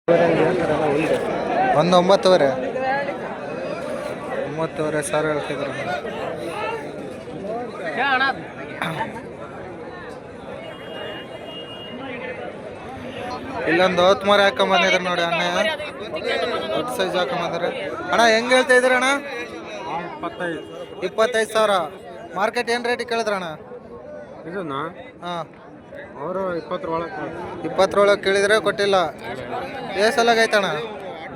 ಒಂದು 9,500 ಸಾವಿರ ಹೇಳ್ತಿದ್ರು. ಇಲ್ಲೊಂದು 10 ಹಾಕೊಂಬಂದಿದ್ರು ನೋಡಿ ಅಣ್ಣ, ದೊಡ್ಡ ಸೈಜ್ ಹಾಕೊಂಬಂದ್ರೆ. ಅಣ್ಣ ಹೆಂಗೆ ಹೇಳ್ತಾ ಇದ್ದೀರ ಅಣ್ಣ? 25 ಸಾವಿರ. ಮಾರ್ಕೆಟ್ ಏನು ರೇಟಿಗೆ ಕೇಳಿದ್ರಣ್ಣ? ಹಾಂ, ಅವರು 20 ಕೇಳಿದ್ರೆ ಕೊಟ್ಟಿಲ್ಲ. ಏಸಲಾಗೈತಣ್ಣ?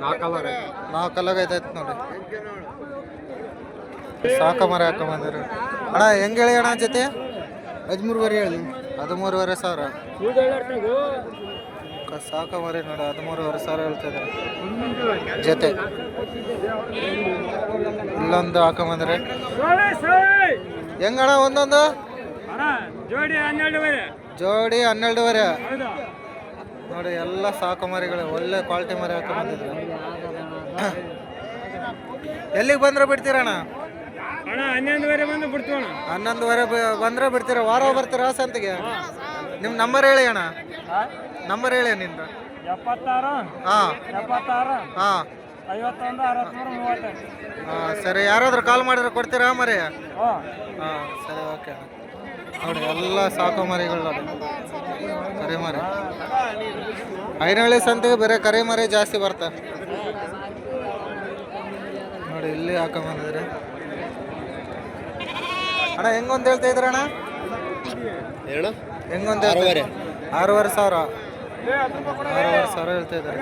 4 ಐತೈತೆ ನೋಡಿ. ಸಾಕ ಮರ ಹಾಕೊಂಬಂದಿರಿ ಅಣ್ಣ. ಹೆಂಗೆ ಹೇಳಿ ಅಣ್ಣ ಜೊತೆ? 13,500 ಹೇಳಿ. 13,500 ಸಾವಿರ. ಸಾಕ ಮರಿ ನೋಡಿ, 13,500 ಸಾವಿರ ಹೇಳ್ತಿದ್ದಾರೆ ಜೊತೆ. ಇಲ್ಲೊಂದು ಹಾಕೊಂಬಂದ್ರೆ ಹೆಂಗಣ್ಣ? ಒಂದೊಂದು ಜೋಡಿ 12,500 ನೋಡಿ. ಎಲ್ಲ ಸಾಕು ಮರಿಗಳು, ಒಳ್ಳೆ ಕ್ವಾಲಿಟಿ ಮರಿ ಹಾಕೊಂಬಂದಿದ್ರು. ಎಲ್ಲಿಗೆ ಬಂದ್ರೆ ಬಿಡ್ತೀರಣ್ಣ? 11:30 ಬಂದ್ರೆ ಬಿಡ್ತೀರ? ವಾರ ಬರ್ತೀರಾ ಸಂತಿಗೆ? ನಿಮ್ಮ ನಂಬರ್ ಹೇಳಿ ಅಣ್ಣ, ನಂಬರ್ ಹೇಳಿ ನಿಂದು. 76 ಹಾಂ 76 ಹಾಂ 51 63 35. ಹಾಂ ಸರಿ. ಯಾರಾದರೂ ಕಾಲ್ ಮಾಡಿದ್ರೆ ಕೊಡ್ತೀರಾ ಮರಿ? ಹಾಂ ಸರಿ, ಓಕೆ ನೋಡಿ. ಎಲ್ಲ ಸಾಕು ಮರಿಗಳು ನೋಡಿ, ಕರಿ ಮರಿ. ಐನಹಳ್ಳಿ ಸಂತೆಗೆ ಬೇರೆ ಕರಿ ಮರಿ ಜಾಸ್ತಿ ಬರ್ತಾರೆ ನೋಡಿ. ಇಲ್ಲಿ ಹಾಕೊಂಬಂದಿದ್ರೆ ಅಣ್ಣ. ಹೆಂಗೊಂದು ಹೇಳ್ತಾ ಇದ್ರ ಅಣ್ಣ? ಹೆಂಗೊಂದು 6,500 ಸಾವಿರ. 6,500 ಸಾವಿರ ಹೇಳ್ತಾ ಇದ್ದಾರೆ.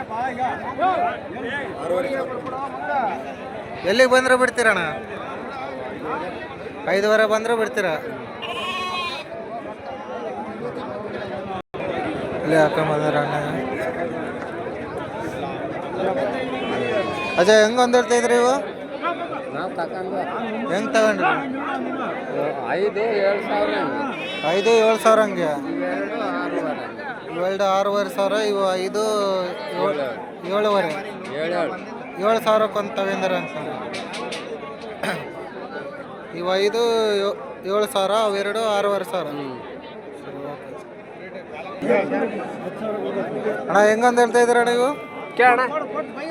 ಎಲ್ಲಿಗೆ ಬಂದ್ರೆ ಬಿಡ್ತೀರಣ್ಣ? 5:15 ಬಂದ್ರೆ ಬಿಡ್ತೀರಾ? ಇಲ್ಲಿ ಹಾಕೊಂಬಂದ್ರ ಅಣ್ಣ. ಅಜಯ್ ಹೆಂಗೊಂದು ಹೇಳ್ತಾ ಇದ್ರಿ ಇವು? ಹೆಂಗೆ ತಗೊಂಡ್ರಿ? 5-7 ಸಾವಿರ. 5-7 ಸಾವಿರ ಹಂಗೆ. ಇವೆರಡು 6,500 ಸಾವಿರ. ಇವು 5 7,500. 7 ಸಾವಿರಕ್ಕೊಂದು ತಗೊಂಡ್ರ ಅಂತ. ಇವು 5 7 ಸಾವಿರ, ಅವೆರಡು 6,500 ಸಾವಿರ. ಅಣ್ಣ ಹೆಂಗಂತ ಹೇಳ್ತಾ ಇದ್ದೀರ ಅಣ್ಣ ಇವು?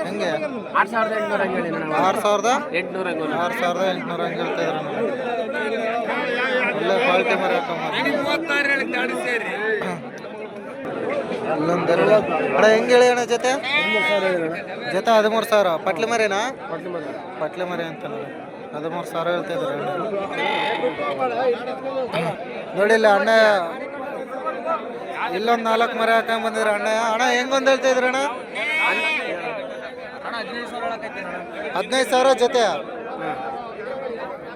ಹೆಂಗೆ? 6,800 ಹೇಳಿ. 6,800 6,800 ಹಂಗೆ ಹೇಳ್ತಾ ಇದ್ರ. ಒಳ್ಳೆ ಕ್ವಾಲಿಟಿ ಮರಿ ಹಾಕೊಂಬ. ಇಲ್ಲೊಂದೆರಡು ಅಣ್ಣ. ಹೆಂಗೆ ಹೇಳಿ ಅಣ್ಣ ಜೊತೆ? ಜೊತೆ 13,000. ಪಟ್ಲಿ ಮರಿನಾ? ಪಟ್ಲಿ ಮರಿ ಅಂತ 13,000 ಹೇಳ್ತಾ ಇದ್ದಾರೆ ನೋಡಿ. ಇಲ್ಲಿ ಅಣ್ಣ ಇಲ್ಲೊಂದು 4 ಮರಿ ಹಾಕೊಂಡ್ ಬಂದಿದ್ರ ಅಣ್ಣ. ಅಣ್ಣ ಹೆಂಗೊಂದು ಹೇಳ್ತಾ ಇದ್ರ ಅಣ್ಣ? 15,000 ಜೊತೆ.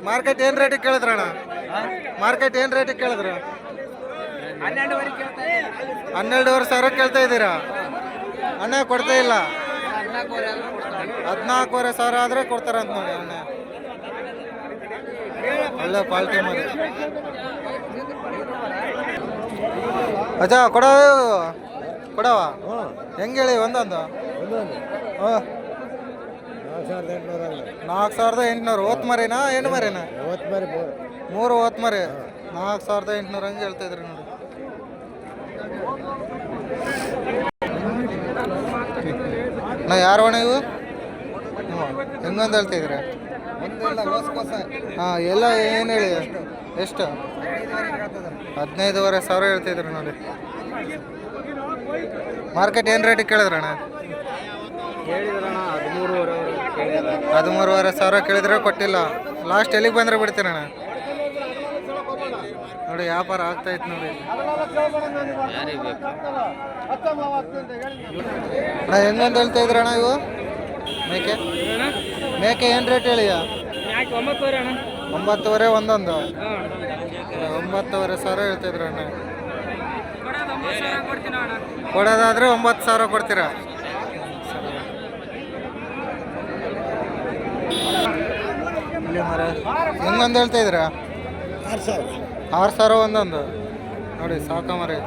ಮಾರ್ಕೆಟ್ ಏನು ರೇಟಿಗೆ ಕೇಳಿದ್ರಣ್ಣ? ಮಾರ್ಕೆಟ್ ಏನು ರೇಟಿಗೆ ಕೇಳಿದ್ರ? 12,500 ಸಾವಿರ ಕೇಳ್ತಾ ಇದ್ದೀರಾ ಅಣ್ಣ? ಕೊಡ್ತಾ ಇಲ್ಲ. 14,500 ಸಾವಿರ ಆದರೆ ಕೊಡ್ತಾರಂತ ನೋಡಿ ಅಣ್ಣ. ಒಳ್ಳೆ ಕ್ವಾಲಿಟಿ ಮಾಡಿ. ಅಜ್ಜ ಕೊಡವ ಹೆಂಗೆ ಹೇಳಿ? ಒಂದೊಂದು 4,800. ಓತ್ ಮರಿನಾ ಏನು ಮರಿನಾ? 3 ಓತ್ ಮರಿ. 4,800 ಹಂಗೆ ಹೇಳ್ತಾ ಇದ್ರಿ ನೋಡಿ. ನಾ ಯಾರು ಅಣ್ಣ ಇವು? ಹೆಂಗಂದು ಹೇಳ್ತಾ ಇದ್ರಿ? ಹಾಂ ಎಲ್ಲ ಏನು ಹೇಳಿ? ಎಷ್ಟು? 15,500 ಸಾವಿರ ಹೇಳ್ತಿದ್ರಿ ನೋಡಿ. ಮಾರ್ಕೆಟ್ ಏನು ರೇಟಿಗೆ ಕೇಳಿದ್ರಣ್ಣ? 13,500 ಸಾವಿರ ಕೇಳಿದ್ರೆ ಕೊಟ್ಟಿಲ್ಲ. ಲಾಸ್ಟ್ ಎಲ್ಲಿಗೆ ಬಂದರೆ ಬಿಡ್ತೀರಣ್ಣ? ನೋಡಿ ವ್ಯಾಪಾರ ಆಗ್ತಾಯಿತ್ತು ನೋಡಿ. ಅಣ್ಣ ಹೆಂಗಂತ ಹೇಳ್ತಾ ಇದ್ರಣ್ಣ ಇವು? ಮೇಕೆ ಏನು ರೇಟ್ ಹೇಳಿ? 9,500 ಒಂದೊಂದು. 9,500 ಸಾವಿರ ಹೇಳ್ತಿದ್ರು ಅಣ್ಣ. ಕೊಡೋದಾದ್ರೆ 9,000 ಕೊಡ್ತೀರಾ? ಹೆಂಗೊಂದು ಹೇಳ್ತಾ ಇದ್ದೀರಾ? 6,000 ಒಂದೊಂದು ನೋಡಿ. ಸಾಕ ಮರಿ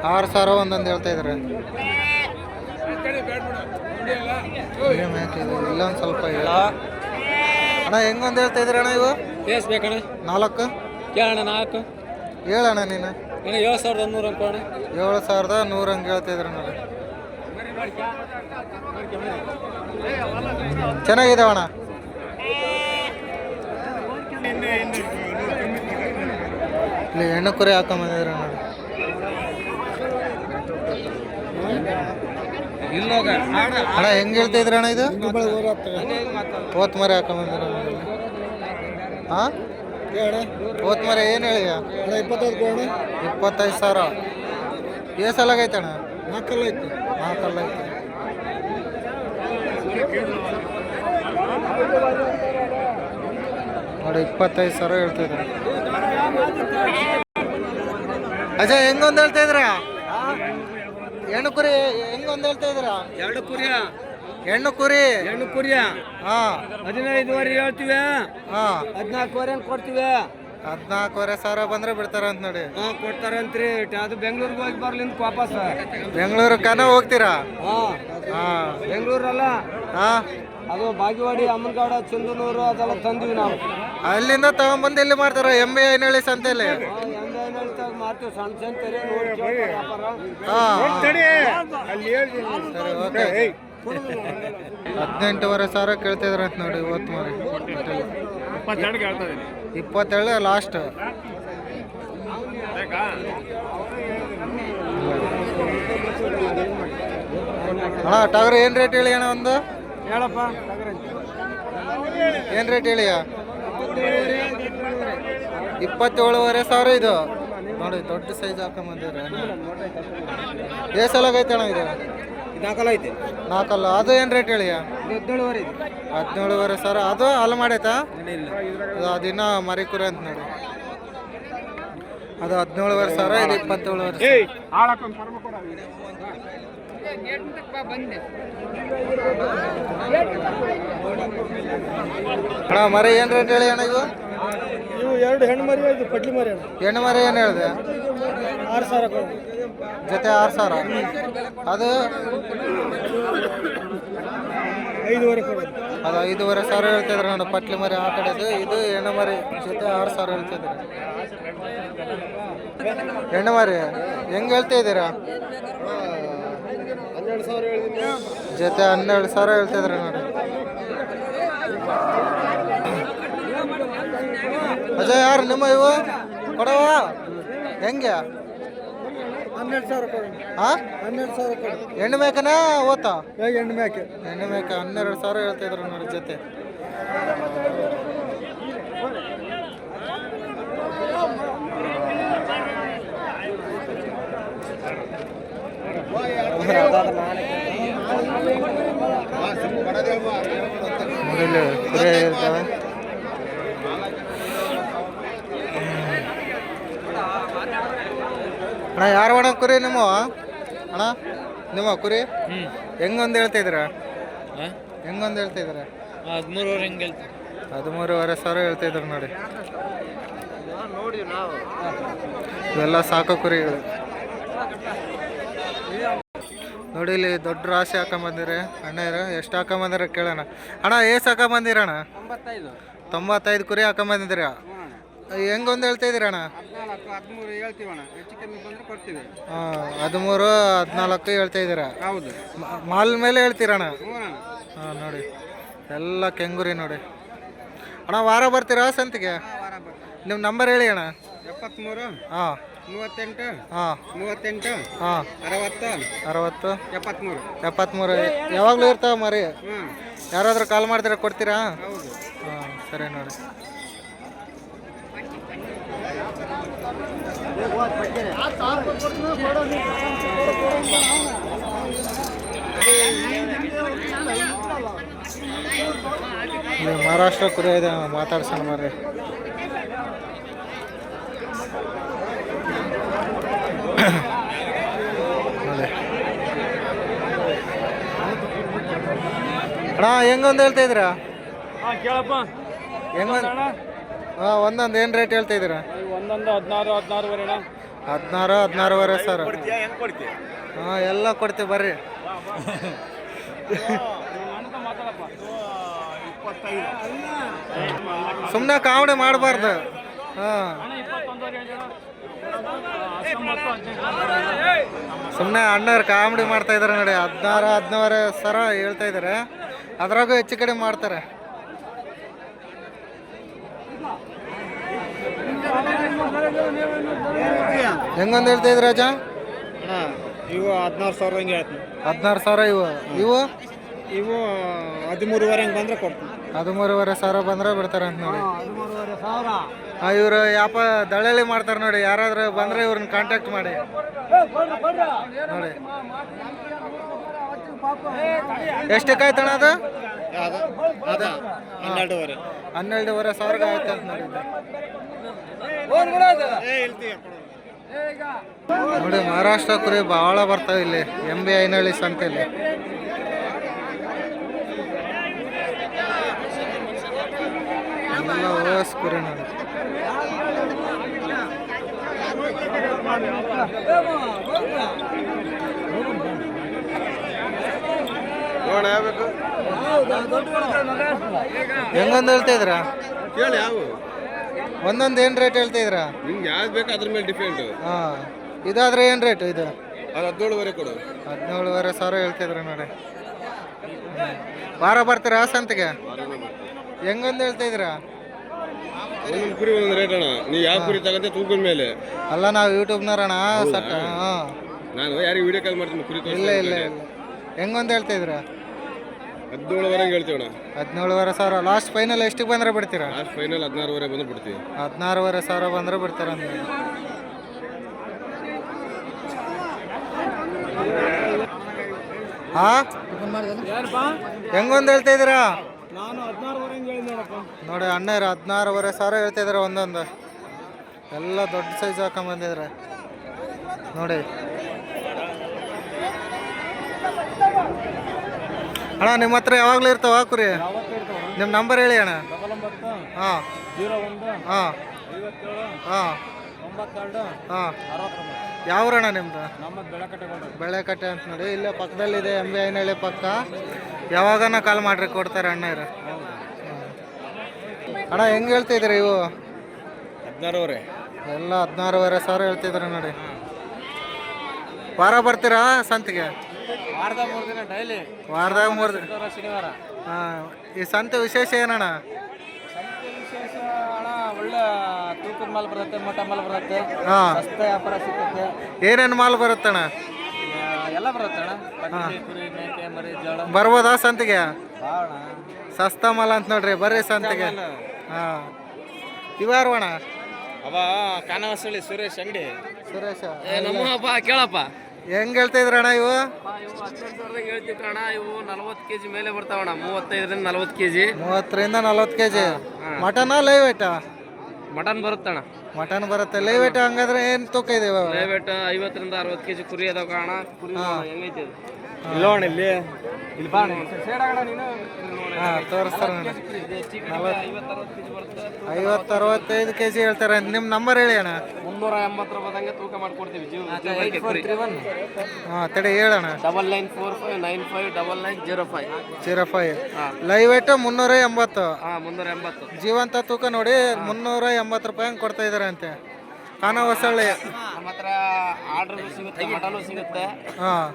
6,000 ಒಂದೊಂದು ಹೇಳ್ತಾ ಇದ್ದಾರೆ. ಇಲ್ಲೊಂದು ಸ್ವಲ್ಪ ಅಣ್ಣ ಹೆಂಗೊಂದು ಹೇಳ್ತಾ ಇದ್ದೀರ ಅಣ್ಣ ಇವು? 4 ಕೇಳೋಣ. 4 ಹೇಳಣ್ಣ ನೀನು. 7,100 ಅನ್ಕೋಣ. 7,100 ಹಂಗೆ ಹೇಳ್ತಾ ಇದ್ರು ನೋಡಿ. ಚೆನ್ನಾಗಿದಾವಣ. ಇಲ್ಲಿ ಹೆಣ್ಣು ಕುರಿ ಹಾಕೊಂಬಂದಿದ್ರ ನೋಡಿ. ಅಣ್ಣ ಹೆಂಗೆ ಹೇಳ್ತಿದ್ರ ಅಣ್ಣ ಇದು? ಹೋತ್ ಮರಿ ಹಾಕೊಂಬಂದಿರ. ಹಾಂ ಹೋತ್ ಮರಿ ಏನು ಹೇಳಿ? 25 ಸಾವಿರ. ಏಸಲಾಗೈತೆ ಅಣ್ಣ? 4 ಐತೆ. ನೋಡಿ 25 ಸಾವಿರ ಹೇಳ್ತಿದ್ರು. ಅಜಯ್ ಹೆಂಗೊಂದು ಹೇಳ್ತಾ ಇದ್ರ? ಹೆಣ್ಣು ಕುರಿ ಹೆಂಗೊಂದು ಹೇಳ್ತಾ ಇದ್ರ? 2 ಕುರಿಯ ಹೆಣ್ಣು ಕುರಿ. ಹಾ 15ವರೆಗೆ ಹೇಳ್ತೀವಿ. ಹಾ 14ವರೆ ಕೊಡ್ತೀವಿ. 14,500 ಸಾವಿರ ಬಂದ್ರೆ ಬಿಡ್ತಾರ ಅಂತ ನೋಡಿ. ಕೊಡ್ತಾರಂತ್ರಿ. ಅದು ಬೆಂಗಳೂರಿಗೆ ಹೋಗಿ ಬರ್ಲಿಂದ ವಾಪಸ್. ಬೆಂಗಳೂರು ಕನ ಹೋಗ್ತೀರಾ? ಹಾ ಬೆಂಗಳೂರಲ್ಲ, ಹಾ ಅದು ಬಾಗಿವಾಡಿ, ಅಮ್ಮನಗೌಡ, ಚಂದನೂರು ಅದೆಲ್ಲ ತಂದಿವಿ ನಾವು. ಅಲ್ಲಿಂದ ತಗೊಂಬಂದು ಇಲ್ಲಿ ಮಾಡ್ತಾರ ಎಮ್ಮೆ ಐನಹಳ್ಳಿ ಸಂತೆಯಲ್ಲಿ. ಮಾಡ್ತೀವಿ ಸಣ್ಣ ಸಂತೆರಿ ನೋಡಿ. ಹಾ ಸರಿ ಓಕೆ. 18,500 ಸಾವಿರ ಕೇಳ್ತಿದ್ರ ಅಂತ ನೋಡಿ. ಇವತ್ತು ಮರಿ 22 ಲಾಸ್ಟ್. ಅಣ್ಣ ಟಗರು ಏನು ರೇಟ್ ಹೇಳಿ ಅಣ್ಣ? ಒಂದು ಹೇಳಪ್ಪ. ಏನು ರೇಟ್ ಹೇಳಿ? 27,500 ಸಾವಿರ. ಇದು ನೋಡಿ ದೊಡ್ಡ ಸೈಜ್ ಹಾಕೊಂಬಂದಿರ. ಏಸಲಾಗೈತೆ ಅಣ್ಣ ಇದು? 4 ಐತೆ. 4. ಅದು ಏನು ರೇಟ್ ಹೇಳಿ? 17,500 ಸಾವಿರ. ಅದು ಅಲ್ಲಿ ಮಾಡೈತಾ? ಅದಿನ್ನ ಮರಿ ಕುರಿ ಅಂತ ನೋಡಿ. ಅದು 17,500 ಸಾವಿರ, ಇದು 27,500 ಅಣ್ಣ. ಮರಿ ಏನು ರೇಟ್ ಹೇಳಿ ಅಣ್ಣ ಇವು? ಇವು 2 ಹೆಣ್ಣು ಮರಿ, ಇದು ಪಟ್ಲಿ ಮರಿ. ಹೆಣ್ಣು ಮರಿ ಏನು ಹೇಳಿದೆ? 6,000 ಜೊತೆ 6,000. ಅದು 5,500 ಕೊಡೋದು. ಅದು 5,500 ಸಾವಿರ ಹೇಳ್ತಿದ್ರು ನೋಡಿ. ಪಟ್ಲಿ ಮರಿ ಆ ಕಡೆದು. ಇದು ಹೆಣ್ಣು ಮರಿ ಜೊತೆ 6,000 ಹೇಳ್ತಿದ್ರು. ಹೆಣ್ಣು ಮರಿ ಹೆಂಗೆ ಹೇಳ್ತಾ ಇದ್ದೀರಾ? 12,000 ಹೇಳಿದ್ದೀನಿ. ಜೊತೆ 12,000 ಹೇಳ್ತಿದ್ರು ನೋಡಿ. ಅಜಯ್ ಯಾರು ನಿಮ್ಮ ಇವು ಕೊಡವ? ಹೆಂಗೆ? 12,000 ಕೊಡಿ. ಹಾಂ 12,000 ಕೊಡಿ. ಹೆಣ್ಣು ಮೇಕನಾ ಓತಾ? ಹೆಣ್ಣು ಮೇಕೆ. ಹೆಣ್ಣು ಮೇಕ 12,000 ಹೇಳ್ತಿದ್ರು ನೋಡಿ ಜೊತೆ. ಮುಗಿಲು ಕುರಿ ಇರ್ತವೆ. ಅಣ್ಣ ಯಾರು ಒಣ ಕುರಿ ನಿಮ್ಮ ಅಣ್ಣ? ನಿಮ್ಮ ಕುರಿ ಹೆಂಗೊಂದು ಹೇಳ್ತಿದ್ರ? ಹೆಂಗೊಂದು ಹೇಳ್ತಿದ್ರ? 13,000 ಹೆಂಗೆ ಹೇಳ್ತೀವಿ? 13,500 ಹೇಳ್ತಿದ್ರು ನೋಡಿ. ಇವೆಲ್ಲ ಸಾಕೋ ಕುರಿಗಳು ನೋಡಿ. ಇಲ್ಲಿ ದೊಡ್ಡ ರಾಶಿ ಹಾಕೊಂಬಂದಿರಿ ಅಣ್ಣ. ಎಷ್ಟು ಹಾಕೊಂಬಂದಿರ ಕೇಳೋಣ. ಅಣ್ಣ ಏಸು ಹಾಕೊಂಬಂದಿರಣ್ಣ? 95 ಕುರಿ ಹಾಕೊಂಬಂದಿದ್ದೀರ. ಹೆಂಗೊಂದು ಹೇಳ್ತಾ ಇದ್ದೀರ ಅಣ್ಣ? 13 ಹೇಳ್ತೀವಣ್ಣ. ಹೆಚ್ಚು ಕಮ್ಮಿ ಬಂದರೆ ಕೊಡ್ತೀವಿ. 13, 14 ಹೇಳ್ತಾ ಇದ್ದೀರಾ? ಹೌದು. ಮಾಲ್ ಮೇಲೆ ಹೇಳ್ತೀರಣ್ಣ? ಹಾಂ ನೋಡಿ ಎಲ್ಲ ಕೆಂಗುರಿ ನೋಡಿ ಅಣ್ಣ. ವಾರ ಬರ್ತೀರಾ ಸಂತಿಗೆ? ನಿಮ್ಮ ನಂಬರ್ ಹೇಳಿ ಅಣ್ಣ. 73 ಹಾಂ 38 ಹಾಂ 38 ಹಾಂ 60 60 73. ಯಾವಾಗಲೂ ಇರ್ತಾವೆ ಮರಿ. ಯಾರಾದರೂ ಕಾಲ್ ಮಾಡಿದ್ರೆ ಕೊಡ್ತೀರಾ? ಹೌದು. ಹಾಂ ಸರಿ ನೋಡಿ. ಇಲ್ಲಿ ಮಹಾರಾಷ್ಟ್ರ ಕುರಿ ಇದೆ, ಮಾತಾಡ್ಸೋಣ ಬರ್ರಿ. ನೋಡಿ ಅಣ್ಣ ಹೆಂಗೊಂದು ಹೇಳ್ತಾ ಇದ್ದೀರಾ? ಕೇಳಪ್ಪ. ಹೆಂಗೊಂದು? ಹಾಂ ಒಂದೊಂದು ಏನು ರೇಟ್ ಹೇಳ್ತಾ ಇದ್ದೀರಾ? ಒಂದೊಂದು 16, 16,500. 16, 16,500 ಸಾವಿರ. ಹಾಂ ಎಲ್ಲ ಕೊಡ್ತೀವಿ ಬರ್ರಿ. ಸುಮ್ಮನೆ ಕಾವಣೆ ಮಾಡಬಾರ್ದು. ಹಾಂ ಸುಮ್ಮನೆ ಅಣ್ಣವ್ರು ಕಾಮಿಡಿ ಮಾಡ್ತಾ ಇದಾರೆ ನೋಡಿ. 16-17 ಹೇಳ್ತಾ ಇದ್ದಾರೆ, ಅದ್ರಾಗೂ ಹೆಚ್ಚು ಕಡಿಮೆ ಮಾಡ್ತಾರೆ. ಹೆಂಗೊಂದು ಹೇಳ್ತಾ ಇದ್ರಿ ರಾಜ? ಇವು 16,000 ಹಿಂಗೆ ಹೇಳ್ತೀನಿ. 16,000 ಇವು ಇವು ಇವು 13,500 ಹಂಗೆ ಬಂದರೆ ಕೊಡ್ತೀನಿ. 13,500 ಬಂದ್ರೆ ಬಿಡ್ತಾರೆ ಅಂತ ನೋಡಿ. 13,500. ಇವರು ಯಾಪ ದಳ್ಳಾಳಿ ಮಾಡ್ತಾರೆ ನೋಡಿ. ಯಾರಾದ್ರೂ ಬಂದ್ರೆ ಇವ್ರನ್ನ ಕಾಂಟ್ಯಾಕ್ಟ್ ಮಾಡಿ ನೋಡಿ. ಎಷ್ಟಕ್ಕಾಯ್ತಣ ಅದು? 12,500 ಆಯ್ತು ಅಂತ ನೋಡಿ. ನೋಡಿ ಮಹಾರಾಷ್ಟ್ರ ಕುರಿ ಬಹಳ ಬರ್ತಾವೆ ಇಲ್ಲಿ MB ಐನಹಳ್ಳಿ ಸಂತೆಯಲ್ಲಿ. ಎಲ್ಲ ಓಸ್ ಕುರಿ ನೋಡಿ. ಹೆಂಗೊಂದು ಹೇಳ್ತಾ ಇದ್ರ? ಕೇಳಿ ಯಾವ ಒಂದೊಂದು ಏನು ರೇಟ್ ಹೇಳ್ತಾ ಇದ್ರ? ನಿಮ್ಗೆ ಯಾವ್ದು ಬೇಕು ಅದ್ರ ಮೇಲೆ ಡಿಪೆಂಡ್. ಹಾಂ, ಇದಾದ್ರೆ ಏನು ರೇಟು ಇದು? ಅದು 17,500 ಕೊಡು. 17,500 ಹೇಳ್ತಿದ್ರು ನೋಡಿ. ವಾರ ಬರ್ತೀರಾ ಸಂತೆಗೆ? ಹೆಂಗೊಂದು ಹೇಳ್ತಾ ಇದ್ರ? ಒಂದೊಂದು ಕುರಿ ಒಂದೊಂದು ರೇಟ್ ಅಣ್ಣ. ನೀವು ಯಾವ ಕುರಿ ತಗಂತೆ ತೂಕದ ಮೇಲೆ. ಅಲ್ಲ, ನಾವು ಯೂಟ್ಯೂಬ್ನವ್ರಣ ಸಟ್. ಹಾಂ, ನಾನು ಯಾರಿಗೆ ವಿಡಿಯೋ ಕಾಲ್ ಮಾಡ್ತೀನಿ ಕುರಿ ಇಲ್ಲ ಇಲ್ಲ ಇಲ್ಲ. ಹೆಂಗೊಂದು ಹೇಳ್ತಾ ಇದ್ರ? 17,500 ಹೇಳ್ತೀವಣ್ಣ. 17,500 ಲಾಸ್ಟ್ ಫೈನಲ್ ಎಷ್ಟಿಗೆ ಬಂದ್ರೆ ಬಿಡ್ತೀರಾ? ಲಾಸ್ಟ್ ಫೈನಲ್ 16,500 ಬಂದು ಬಿಡ್ತೀವಿ. 16,500 ಬಂದ್ರೆ ಬಿಡ್ತಾರ ಅಂತ. ಹಾ, ಹೆಂಗೊಂದು ಹೇಳ್ತಾ ಇದ್ದೀರಾ? ನಾನು 16,500 ಹೇಳಿದೆ ನೋಡಿ ಅಣ್ಣರು 16,500 ಹೇಳ್ತಾ ಇದಾರೆ ಒಂದೊಂದು. ಎಲ್ಲ ದೊಡ್ಡ ಸೈಜ್ ಹಾಕೊಂಬಂದಿದ್ರೆ ನೋಡಿ. ಅಣ್ಣ ನಿಮ್ಮ ಹತ್ರ ಯಾವಾಗಲೂ ಇರ್ತಾವ ಕುರಿ? ನಿಮ್ಮ ನಂಬರ್ ಹೇಳಿ ಅಣ್ಣ. ಹಾಂ ಹಾಂ ಹಾಂ ಹಾಂ. ಯಾವ್ರಣ್ಣ ನಿಮ್ದು? ಬೆಳೆಕಟ್ಟೆ ಅಂತ ನೋಡಿ. ಇಲ್ಲೇ ಪಕ್ಕದಲ್ಲಿದೆ MB ಐನಹಳ್ಳಿ ಪಕ್ಕ. ಯಾವಾಗನ ಕಾಲ್ ಮಾಡ್ರಿ, ಕೊಡ್ತಾರೆ ಅಣ್ಣರು. ಅಣ್ಣ ಹೆಂಗೆ ಹೇಳ್ತಾ ಇದ್ರಿ ಇವು? 16,500 ಎಲ್ಲ 16,500 ಹೇಳ್ತಿದ್ರು ನೋಡಿ. ವಾರ ಬರ್ತೀರಾ ಸಂತೆಗೆ? ವಾರದಾಗ 3 ದಿನ ಡೈಲಿ. ವಾರದಾಗ 3 ದಿನ. ಶನಿವಾರ. ಹಾಂ, ಈ ಸಂತೆ ವಿಶೇಷ ಏನಣ್ಣ? ಸಂತೆ ವಿಶೇಷ ಅಣ್ಣ, ಒಳ್ಳೆ ತೂಕದ ಮಾಲ್ ಬರುತ್ತೆ, ಮಟ ಮಾಲ್ ಬರುತ್ತೆ, ಹಾಂ. ಸಸ್ತೆ ವ್ಯಾಪಾರ ಸಿಗುತ್ತೆ. ಏನೇನು ಮಾಲ್ ಬರುತ್ತಣ್ಣ? ಎಲ್ಲ ಬರುತ್ತೆ ಅಣ್ಣ. ಪಂಚಿ, ಕುರಿ, ಮೇಕೆ, ಮರಿ, ಜೋಳ. ಬರ್ಬೋದಾ ಸಂತೆಗೆ? ಬಾಣ ಸಸ್ತಾ ಮಾಲ್ ಅಂತ ನೋಡ್ರಿ, ಬರ್ರಿ ಸಂತೆಗೆ. ಹಾಂ, ಇವಾರು ಅಣ್ಣ? ಅವ ಕಾನವಸಳ್ಳಿ ಸುರೇಶ್ ಅಂಗಡಿ. ಸುರೇಶ ನಮ್ಮಪ್ಪ ಕೇಳಪ್ಪ. ಹೆಂಗೆ ಹೇಳ್ತಾ ಇದ್ರಣ್ಣ ಇವು? ಇವು 18,000 ಹೇಳ್ತಿದ್ರಣ್ಣ. ಇವು 40 kg ಮೇಲೆ ಬರ್ತಾವಣ್ಣ. 35ರಿಂದ 40 kg. 30ರಿಂದ 40 kg. ಮಟನಾ ಲೈವ್ ವೇಟಾ? ಮಟನ್ ಬರುತ್ತಣ್ಣ. ಮಟನ್ ಬರುತ್ತೆ. ಲೈವ್ ವೇಟ್ ಹಂಗಾದ್ರೆ ಏನು ತೂಕ ಇದೆ ಇವಾಗ? ದಯವಿಟ್ಟು 50ರಿಂದ 60 kg ಕುರಿ ಅದಾವ ಕಾಣ. ಕುರಿ ಹೆಂಗೈತಿ ಅದು? ಇಲ್ಲೋಣ ಇಲ್ಲಿ ಇಲ್ಲಿ ಬಾ ಹಾಂ, ತೋರಿಸ್ತಾರೆ ನೋಡಿ. 50-65 kg ಹೇಳ್ತಾರೆ. ನಿಮ್ಮ ನಂಬರ್ ಹೇಳಿ ಅಣ್ಣ. 380 ರೂಪಾಯಿದಂಗೆ ತೂಕ ಮಾಡ್ಕೊಡ್ತೀವಿ. ಹಾಂ, ತಡಿ ಹೇಳಣ್ಣ. 9945959905. Live weight 380. ಹಾಂ, 380. ಜೀವಂತ ತೂಕ ನೋಡಿ 380 ರೂಪಾಯಿ ಹಂಗೆ ಕೊಡ್ತಾ ಇದ್ದಾರೆ ಅಂತೆ. ಕಾನ ಹೊಸಳ್ಳಿ. ನಮ್ಮ ಹತ್ರ ಆರ್ಡರ್ ಸಿಗುತ್ತೆ, ಮಟನು ಸಿಗುತ್ತೆ. ಹಾಂ,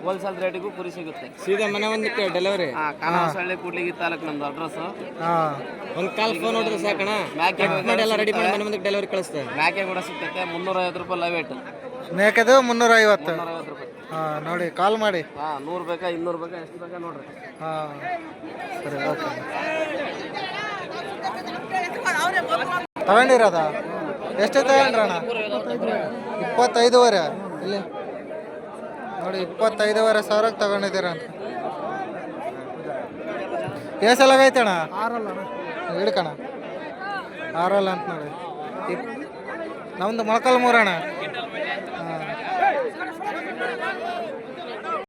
ಹೋಲ್ಸೇಲ್ ರೇಟಿಗೂ ಕುರಿ ಸಿಗುತ್ತೆ. ಸೀದಾ ಮನೆ ಒಂದಕ್ಕೆ ಡೆಲಿವರಿ. ಕಾನವಸಳ್ಳಿ ಕೂಡ್ಲಿಗಿ ತಾಲೂಕು ನಮ್ದು ಅಡ್ರೆಸ್. ಹಾಂ, ಒಂದು ಕಾಲ್ ಫೋನ್ ನೋಡಿದ್ರೆ ಸಾಕಣ. ಮ್ಯಾಕೆ ಎಲ್ಲ ರೆಡಿ ಮಾಡಿ ಮನೆ ಮುಂದಕ್ಕೆ ಡೆಲಿವರಿ ಕಳಿಸ್ತೇವೆ. ಮ್ಯಾಕೆ ಕೂಡ ಸಿಗ್ತೈತೆ. 350 ರೂಪಾಯಿ ಲೈವ್ ವೇಟ್. ಮೇಕದು 350. 350 ರೂಪಾಯಿ. ಹಾಂ, ನೋಡಿ ಕಾಲ್ ಮಾಡಿ. ಹಾಂ, 100 ಬೇಕಾ 200 ಬೇಕಾ ಎಷ್ಟು ಬೇಕಾ ನೋಡ್ರಿ. ಹಾಂ, ಸರಿ, ಓಕೆ. ತಗೊಂಡಿರೋದ? ಎಷ್ಟು ತಗೊಂಡ್ರಣ್ಣ? 25,500. ಇಲ್ಲಿ ನೋಡಿ, 25,500 ತಗೊಂಡಿದ್ದೀರ ಅಂತ. ಎಸಲಾಗೈತಣ್ಣ? ಹಿಡ್ಕಣ 6 ಅಂತ ನೋಡಿ. ನಮ್ದು ಮೊಳಕಾಲ್ಮೂರು ಅಣ್ಣ.